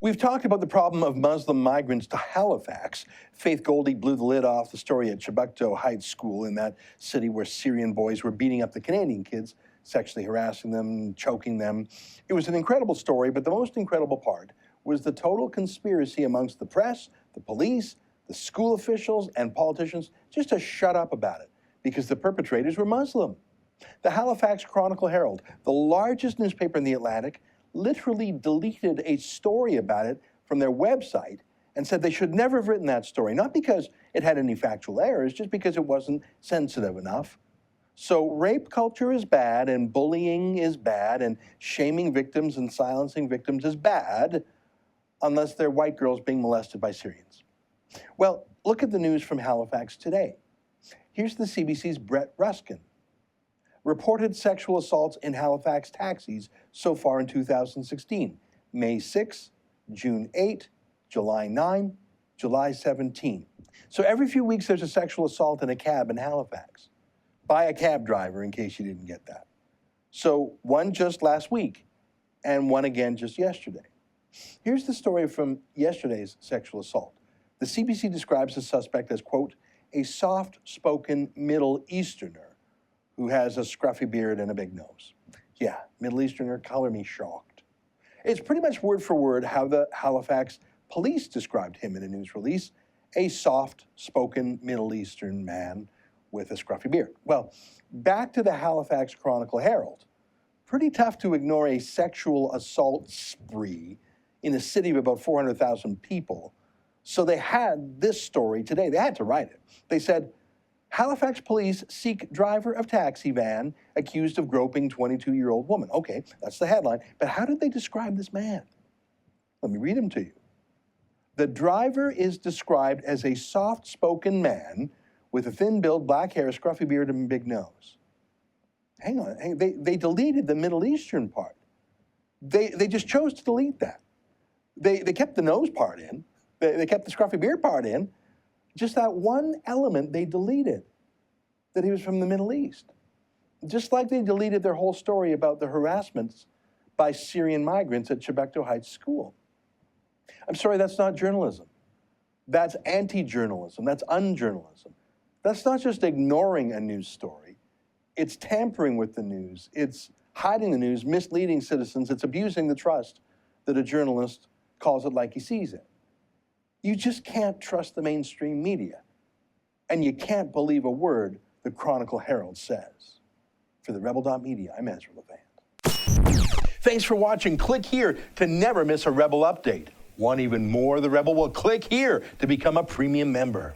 We've talked about the problem of Muslim migrants to Halifax. Faith Goldie blew the lid off the story at Chibukto Heights School in that city where Syrian boys were beating up the Canadian kids, sexually harassing them, choking them. It was an incredible story, but the most incredible part was the total conspiracy amongst the press, the police, the school officials, and politicians just to shut up about it because the perpetrators were Muslim. The Halifax Chronicle-Herald, the largest newspaper in the Atlantic, literally deleted a story about it from their website and said they should never have written that story, not because it had any factual errors, just because it wasn't sensitive enough. So rape culture is bad, and bullying is bad, and shaming victims and silencing victims is bad, unless they're white girls being molested by Syrians. Well, look at the news from Halifax today. Here's the CBC's Brett Ruskin. Reported sexual assaults in Halifax taxis so far in 2016. May 6, June 8, July 9, July 17. So every few weeks there's a sexual assault in a cab in Halifax by a cab driver, in case you didn't get that. So one just last week and one again just yesterday. Here's the story from yesterday's sexual assault. The CBC describes the suspect as, quote, a soft-spoken Middle Easterner who has a scruffy beard and a big nose. Yeah, Middle Easterner, color me shocked. It's pretty much word for word how the Halifax police described him in a news release, a soft-spoken Middle Eastern man with a scruffy beard. Well, back to the Halifax Chronicle-Herald. Pretty tough to ignore a sexual assault spree in a city of about 400,000 people. So they had this story today. They had to write it. They said, Halifax police seek driver of taxi van accused of groping 22-year-old woman. Okay, that's the headline. But how did they describe this man? Let me read him to you. The driver is described as a soft-spoken man with a thin-build, black hair, scruffy beard, and big nose. Hang on, they deleted the Middle Eastern part. They just chose to delete that. They kept the nose part in. They kept the scruffy beard part in. Just that one element they deleted, that he was from the Middle East. Just like they deleted their whole story about the harassments by Syrian migrants at Chibukto Heights School. I'm sorry, that's not journalism. That's anti-journalism. That's unjournalism. That's not just ignoring a news story. It's tampering with the news. It's hiding the news, misleading citizens. It's abusing the trust that a journalist calls it like he sees it. You just can't trust the mainstream media. And you can't believe a word the Chronicle-Herald says. For the Rebel.media, I'm Ezra Levant. Thanks for watching. Click here to never miss a Rebel update. Want even more of the Rebel? Well, click here to become a premium member.